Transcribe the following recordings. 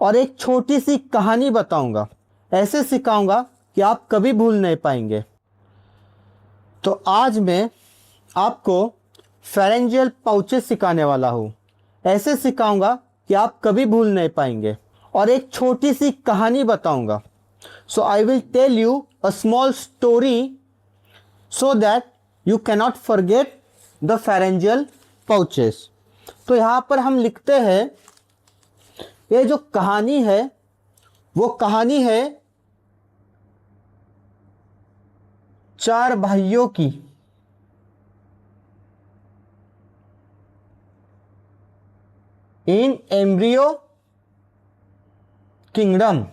और एक छोटी सी कहानी बताऊंगा। ऐसे सिखाऊंगा कि आप कभी भूल नहीं पाएंगे। तो आज मैं आपको फेरेंजियल पाउचेस सिखाने वाला हूँ। ऐसे सिखाऊंगा कि आप कभी भूल नहीं पाएंगे और एक छोटी सी कहानी बताऊंगा। So I will tell you a small story so that you cannot forget the pharyngeal pouches। तो यहाँ पर हम लिखते हैं, ये जो कहानी है वो कहानी है चार भाइयों की। इन एम्ब्रियो किंगडम।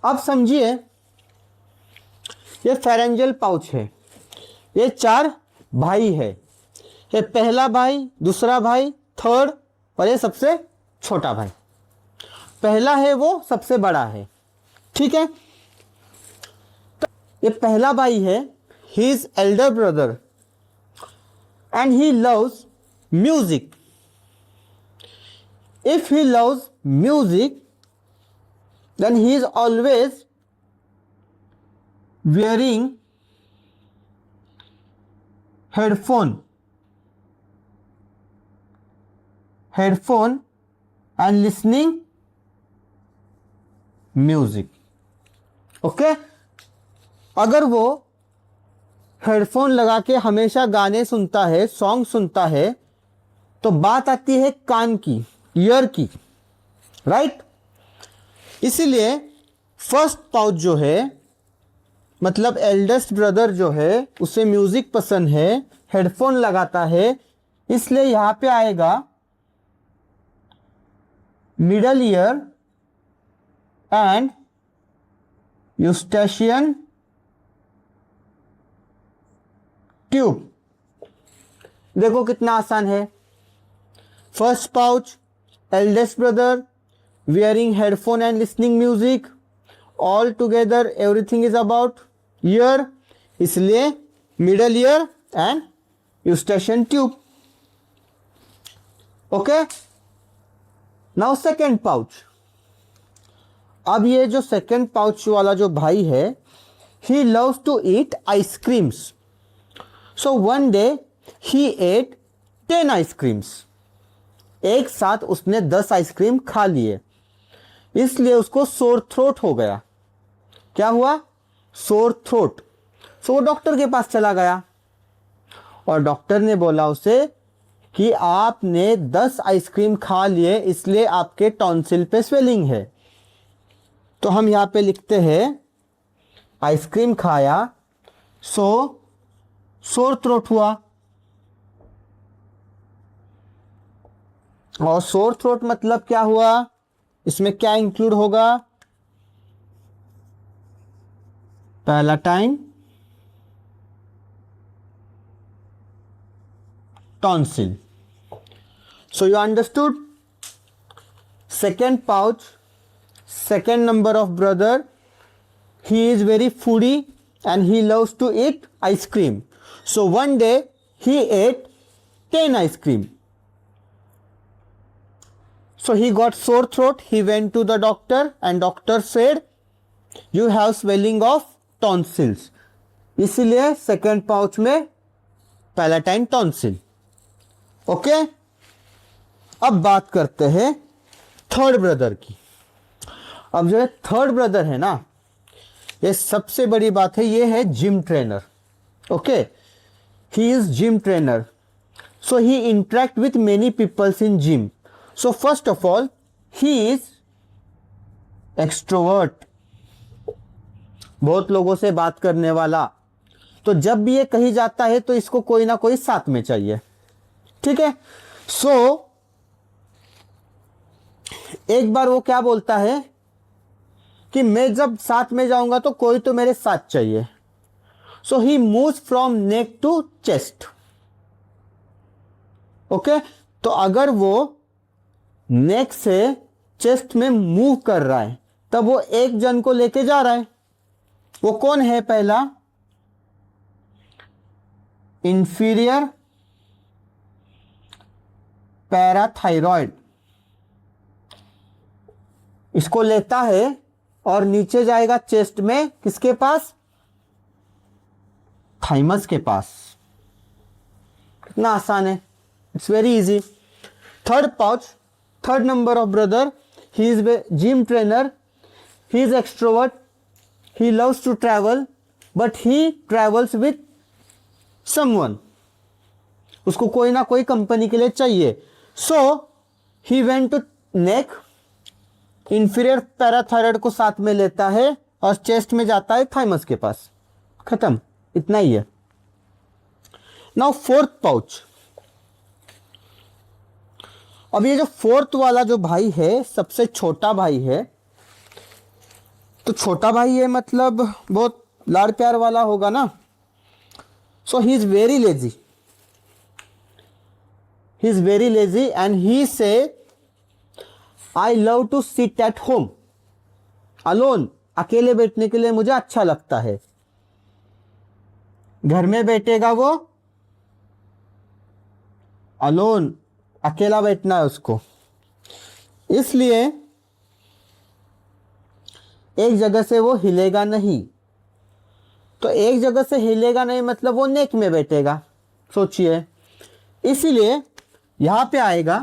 अब समझिए, ये फेरेंजियल पाउच है। ये चार भाई है। ये पहला भाई, दूसरा भाई, थर्ड और ये सबसे छोटा भाई। पहला है वो सबसे बड़ा है, ठीक है। तो ये पहला भाई है, he is Elder brother and he loves music. If he loves music then he is always wearing headphone and listening music। Okay, अगर वो हेडफोन लगा के हमेशा गाने सुनता है, सॉन्ग सुनता है, तो बात आती है कान की, ईयर की, राइट। इसीलिए फर्स्ट पाउच जो है, मतलब एल्डेस्ट ब्रदर जो है, उसे म्यूजिक पसंद है, हेडफोन लगाता है, इसलिए यहां पे आएगा middle ear and Eustachian tube. देखो कितना आसान है। First pouch, eldest brother, wearing headphone and listening music, all together everything is about ear, इसलिए middle ear and eustachian tube। okay, now second pouch। अब ये जो सेकेंड पाउच वाला जो भाई है, he loves to eat ice creams, so one day he ate 10 ice creams। एक साथ उसने 10 आइसक्रीम खा लिए, इसलिए उसको सोर थ्रोट हो गया। क्या हुआ? Sore throat. सो वो डॉक्टर के पास चला गया और डॉक्टर ने बोला उसे कि आपने 10 आइसक्रीम खा लिए, इसलिए आपके टॉन्सिल पे स्वेलिंग है। तो हम यहां पे लिखते हैं आइसक्रीम खाया सो सोर थ्रोट हुआ। और सोर थ्रोट मतलब क्या हुआ, इसमें क्या इंक्लूड होगा? Palatine tonsil. So you understood. Second pouch, second number of brother, he is very foodie and he loves to eat ice cream. So one day he ate 10 ice cream. So he got sore throat. He went to the doctor and doctor said you have swelling of tonsils। इसीलिए second pouch में palatine tonsil. Okay, अब बात करते हैं third brother की। अब जो है थर्ड ब्रदर है ना, ये सबसे बड़ी बात है, ये है gym trainer. Okay, he is gym trainer, so he interact with many peoples in gym. So first of all, he is extrovert, बहुत लोगों से बात करने वाला। तो जब भी ये कहीं जाता है तो इसको कोई ना कोई साथ में चाहिए, ठीक है। सो एक बार वो क्या बोलता है कि मैं जब साथ में जाऊंगा तो कोई तो मेरे साथ चाहिए। So he moves from neck to chest. Okay, तो अगर वो नेक से चेस्ट में मूव कर रहा है तब वो एक जन को लेके जा रहा है। वो कौन है? पहला इंफीरियर पैराथायरॉयड, इसको लेता है और नीचे जाएगा चेस्ट में, किसके पास? थाइमस के पास। कितना आसान है, it's very easy. Third pouch, third number of brother, he is gym trainer, he is extrovert, he loves to travel but he travels with someone, उसको कोई ना कोई कंपनी के लिए चाहिए। so he went to neck, inferior parathyroid को साथ में लेता है और चेस्ट में जाता है थाइमस के पास। खत्म, इतना ही है। Now fourth pouch. अब ये जो फोर्थ वाला जो भाई है, सबसे छोटा भाई है, तो छोटा भाई है मतलब बहुत लाड़ प्यार वाला होगा ना। So he is very lazy, he is very lazy and he says I love to sit at home alone, अकेले बैठने के लिए मुझे अच्छा लगता है। घर में बैठेगा वो, अलोन, अकेला बैठना है उसको, इसलिए एक जगह से वो हिलेगा नहीं। तो एक जगह से हिलेगा नहीं मतलब वो नेक में बैठेगा, सोचिए। इसीलिए यहां पे आएगा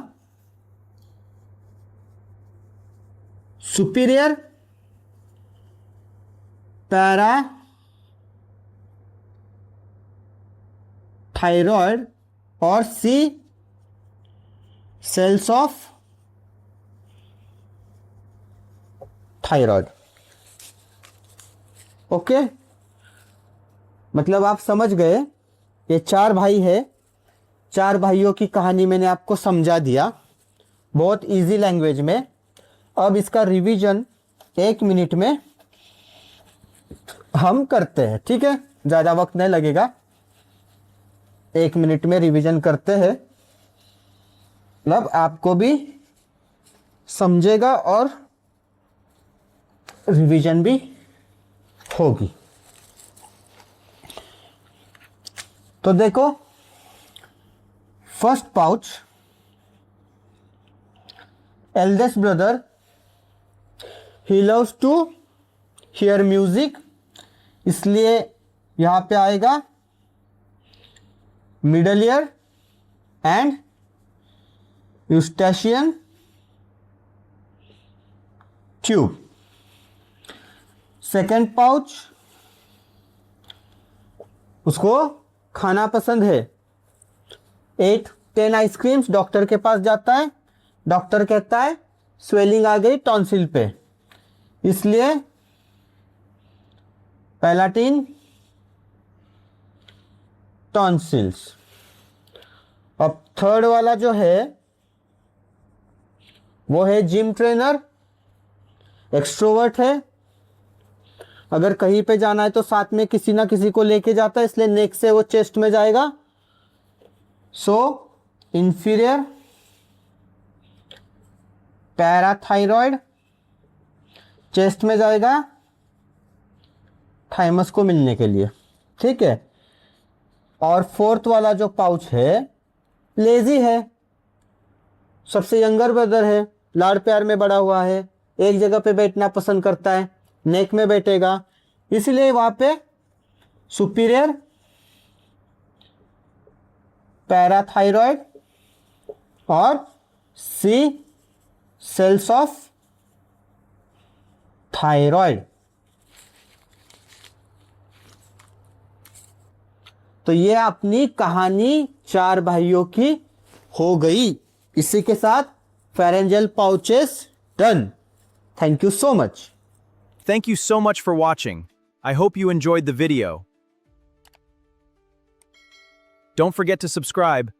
सुपीरियर पैराथायरॉयड और सी सेल्स ऑफ थायरॉयड। ओके, मतलब आप समझ गए, ये चार भाई है, चार भाइयों की कहानी मैंने आपको समझा दिया बहुत इजी लैंग्वेज में। अब इसका रिवीजन 1 मिनट में हम करते हैं, ठीक है? ज़्यादा वक्त नहीं लगेगा, 1 मिनट में रिवीजन करते हैं, मतलब आपको भी समझेगा और रिवीजन भी होगी। तो देखो, first pouch, eldest brother, he loves to hear music, इसलिए यहां पे आएगा middle ear and Eustachian tube. Second pouch, उसको खाना पसंद है, 8-10 आइसक्रीम्स, डॉक्टर के पास जाता है, डॉक्टर कहता है स्वेलिंग आ गई टॉन्सिल पे, इसलिए पैलाटिन टॉन्सिल्स। अब थर्ड वाला जो है वो है जिम ट्रेनर, एक्सट्रोवर्ट है, अगर कहीं पे जाना है तो साथ में किसी ना किसी को लेके जाता है, इसलिए नेक से वो चेस्ट में जाएगा। सो इंफीरियर पैराथायरॉयड चेस्ट में जाएगा थाइमस को मिलने के लिए, ठीक है? और फोर्थ वाला जो पाउच है लेजी है, सबसे यंगर ब्रदर है, लाड़ प्यार में बड़ा हुआ है, एक जगह पे बैठना पसंद करता है, नेक में बैठेगा, इसलिए वहां पे सुपीरियर पैराथायरॉयड और सी सेल्स ऑफ थायरॉयड। तो ये अपनी कहानी चार भाइयों की हो गई। इसी के साथ pharyngeal pouches done. Thank you so much. Thank you so much for watching. I hope you enjoyed the video. Don't forget to subscribe.